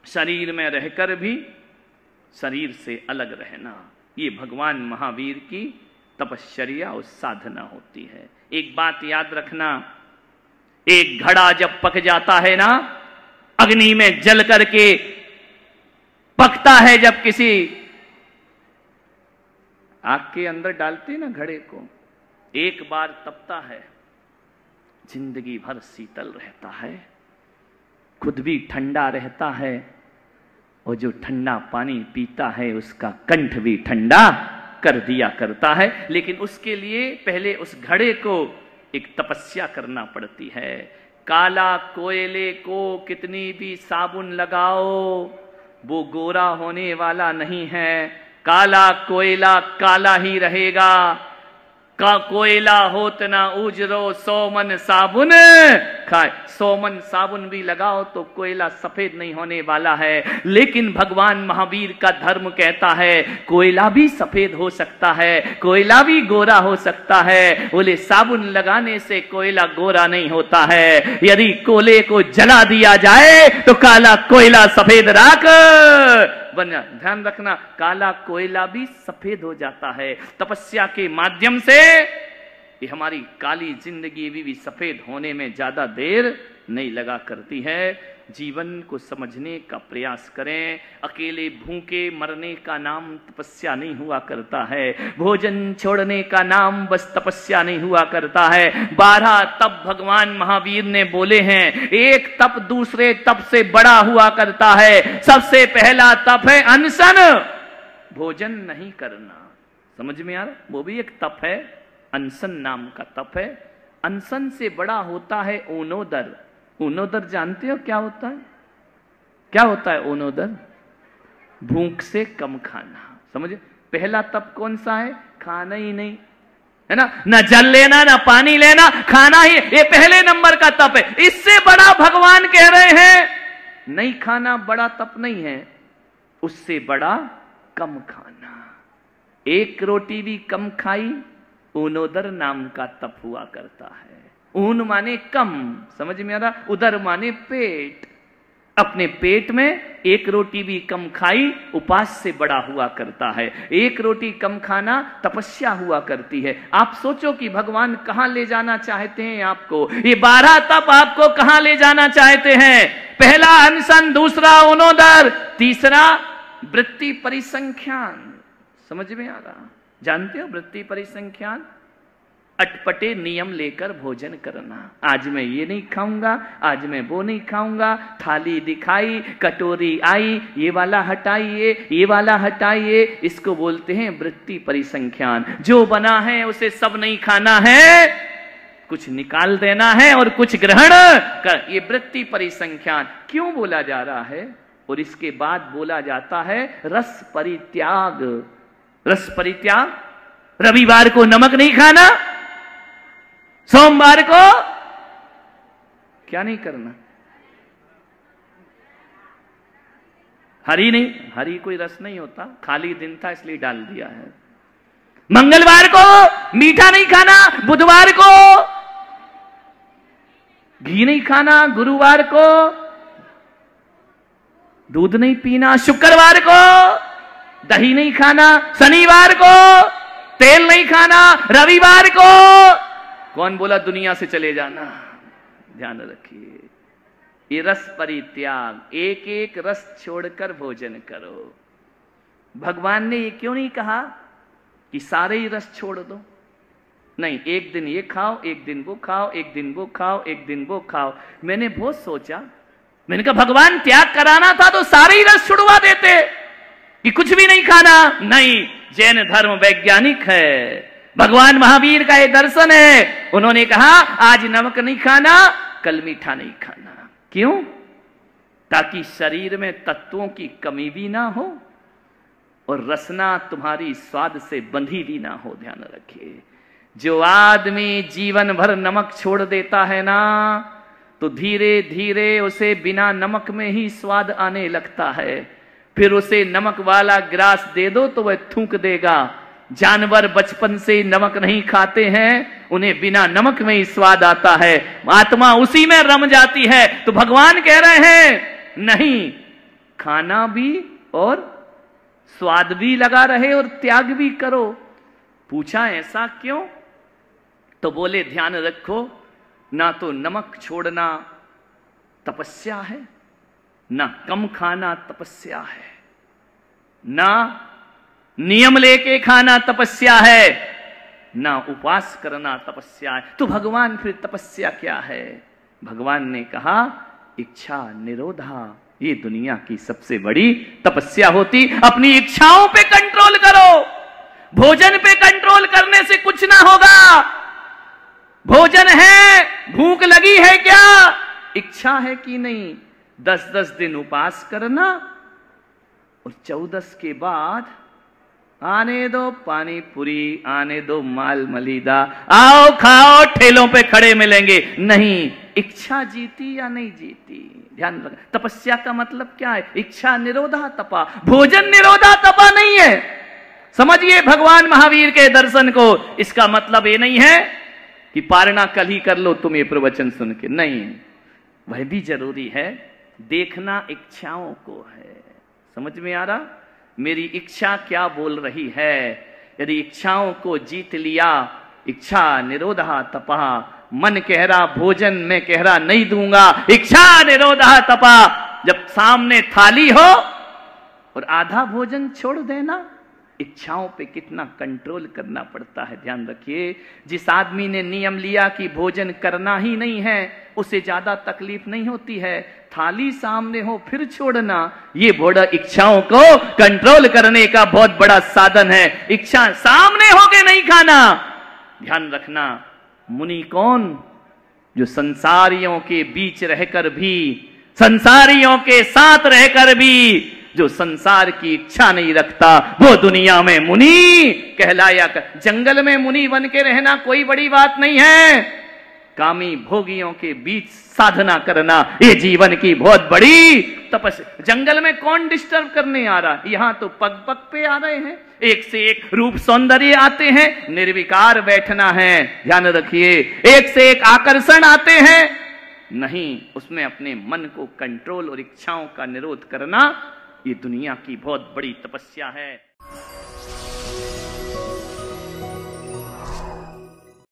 शरीर में रहकर भी शरीर से अलग रहना, ये भगवान महावीर की तपश्चर्या और साधना होती है। एक बात याद रखना, एक घड़ा जब पक जाता है ना, अग्नि में जल करके पकता है, जब किसी आग के अंदर डालते ना घड़े को, एक बार तपता है, जिंदगी भर शीतल रहता है, खुद भी ठंडा रहता है, और जो ठंडा पानी पीता है उसका कंठ भी ठंडा कर दिया करता है। लेकिन उसके लिए पहले उस घड़े को एक तपस्या करना पड़ती है। काला कोयले को कितनी भी साबुन लगाओ वो गोरा होने वाला नहीं है। काला कोयला काला ही रहेगा। का कोयला होत ना उजरो, 100 मन साबुन खाए। 100 मन साबुन भी लगाओ तो कोयला सफेद नहीं होने वाला है। लेकिन भगवान महावीर का धर्म कहता है कोयला भी सफेद हो सकता है, कोयला भी गोरा हो सकता है। बोले साबुन लगाने से कोयला गोरा नहीं होता है। यदि कोयले को जला दिया जाए तो काला कोयला सफेद राख बन जा। ध्यान रखना, काला कोयला भी सफेद हो जाता है। तपस्या के माध्यम से ये हमारी काली जिंदगी भी सफेद होने में ज्यादा देर नहीं लगा करती है। जीवन को समझने का प्रयास करें। अकेले भूखे मरने का नाम तपस्या नहीं हुआ करता है। भोजन छोड़ने का नाम बस तपस्या नहीं हुआ करता है। 12 तप भगवान महावीर ने बोले हैं। एक तप दूसरे तप से बड़ा हुआ करता है। सबसे पहला तप है अनशन, भोजन नहीं करना। समझ में आ रहा? वो भी एक तप है, अनशन नाम का तप है। अनशन से बड़ा होता है ओनोदर। ओनोदर जानते हो क्या होता है? क्या होता है ओनोदर? भूख से कम खाना। समझे? पहला तप कौन सा है? खाना ही नहीं, है ना? ना जल लेना ना पानी लेना, खाना ही, ये पहले नंबर का तप है। इससे बड़ा भगवान कह रहे हैं नहीं खाना बड़ा तप नहीं है, उससे बड़ा कम खाना। एक रोटी भी कम खाई, ऊनोदर नाम का तप हुआ करता है। ऊन माने कम, समझ में आ रहा? उदर माने पेट। अपने पेट में एक रोटी भी कम खाई, उपास से बड़ा हुआ करता है। एक रोटी कम खाना तपस्या हुआ करती है। आप सोचो कि भगवान कहां ले जाना चाहते हैं आपको। ये 12 तप आपको कहां ले जाना चाहते हैं? पहला अनशन, दूसरा ऊनोदर, तीसरा वृत्ति परिसंख्यान। समझ में आ रहा? जानते हो वृत्ति परिसंख्यान? अटपटे नियम लेकर भोजन करना। आज मैं ये नहीं खाऊंगा, आज मैं वो नहीं खाऊंगा। थाली दिखाई, कटोरी आई, ये वाला हटाइए, ये वाला हटाइए। इसको बोलते हैं वृत्ति परिसंख्यान। जो बना है उसे सब नहीं खाना है, कुछ निकाल देना है और कुछ ग्रहण कर। ये वृत्ति परिसंख्यान क्यों बोला जा रहा है? और इसके बाद बोला जाता है रस परित्याग। रस परित्याग, रविवार को नमक नहीं खाना, सोमवार को क्या नहीं करना? हरी नहीं, हरी कोई रस नहीं होता, खाली दिन था इसलिए डाल दिया है। मंगलवार को मीठा नहीं खाना, बुधवार को घी नहीं खाना, गुरुवार को दूध नहीं पीना, शुक्रवार को दही नहीं खाना, शनिवार को तेल नहीं खाना, रविवार को कौन बोला दुनिया से चले जाना? ध्यान रखिए, ये रस परित्याग। एक एक रस छोड़कर भोजन करो। भगवान ने ये क्यों नहीं कहा कि सारे ही रस छोड़ दो? नहीं, एक दिन ये खाओ, एक दिन वो खाओ, एक दिन वो खाओ, एक दिन वो खाओ। मैंने बहुत सोचा, मैंने कहा भगवान त्याग कराना था तो सारे ही रस छुड़वा देते कि कुछ भी नहीं खाना। नहीं, जैन धर्म वैज्ञानिक है। भगवान महावीर का ये दर्शन है। उन्होंने कहा आज नमक नहीं खाना, कल मीठा नहीं खाना। क्यों? ताकि शरीर में तत्वों की कमी भी ना हो और रसना तुम्हारी स्वाद से बंधी भी ना हो। ध्यान रखिए, जो आदमी जीवन भर नमक छोड़ देता है ना, तो धीरे धीरे उसे बिना नमक में ही स्वाद आने लगता है। फिर उसे नमक वाला गिलास दे दो तो वह थूक देगा। जानवर बचपन से नमक नहीं खाते हैं, उन्हें बिना नमक में ही स्वाद आता है, आत्मा उसी में रम जाती है। तो भगवान कह रहे हैं नहीं, खाना भी और स्वाद भी लगा रहे और त्याग भी करो। पूछा ऐसा क्यों? तो बोले ध्यान रखो, ना तो नमक छोड़ना तपस्या है, ना कम खाना तपस्या है, ना नियम लेके खाना तपस्या है, ना उपवास करना तपस्या है। तो भगवान फिर तपस्या क्या है? भगवान ने कहा इच्छा निरोधा, ये दुनिया की सबसे बड़ी तपस्या होती। अपनी इच्छाओं पे कंट्रोल करो। भोजन पे कंट्रोल करने से कुछ ना होगा। भोजन है, भूख लगी है क्या, इच्छा है कि नहीं, 10-10 दिन उपवास करना और 14 के बाद आने दो पानी पूरी, आने दो माल मलीदा, आओ खाओ, ठेलों पे खड़े मिलेंगे। नहीं, इच्छा जीती या नहीं जीती, ध्यान रख। तपस्या का मतलब क्या है? इच्छा निरोधा तपा, भोजन निरोधा तपा नहीं है। समझिए भगवान महावीर के दर्शन को। इसका मतलब ये नहीं है कि पारणा कल ही कर लो तुम ये प्रवचन सुन के, नहीं, वह भी जरूरी है। देखना इच्छाओं को है। समझ में आ रहा? मेरी इच्छा क्या बोल रही है? यदि इच्छाओं को जीत लिया, इच्छा निरोधा तपा, मन कह रहा भोजन, मैं कह रहा नहीं दूंगा, इच्छा निरोधा तपा। जब सामने थाली हो और आधा भोजन छोड़ देना, इच्छाओं पे कितना कंट्रोल करना पड़ता है, ध्यान रखिए। जिस आदमी ने नियम लिया कि भोजन करना ही नहीं है, उसे ज्यादा तकलीफ नहीं होती है। थाली सामने हो फिर छोड़ना, ये बड़ा इच्छाओं को कंट्रोल करने का बहुत बड़ा साधन है। इच्छा सामने होके नहीं खाना। ध्यान रखना, मुनि कौन? जो संसारियों के बीच रहकर भी, संसारियों के साथ रहकर भी जो संसार की इच्छा नहीं रखता, वो दुनिया में मुनि कहलाया कर। जंगल में मुनि बन के रहना कोई बड़ी बात नहीं है। कामी भोगियों के बीच साधना करना, ये जीवन की बहुत बड़ी तपस्या। जंगल में कौन डिस्टर्ब करने आ रहा? यहां तो पग पग पे आ रहे हैं, एक से एक रूप सौंदर्य आते हैं, निर्विकार बैठना है, ध्यान रखिए। एक से एक आकर्षण आते हैं, नहीं, उसमें अपने मन को कंट्रोल और इच्छाओं का निरोध करना, ये दुनिया की बहुत बड़ी तपस्या है।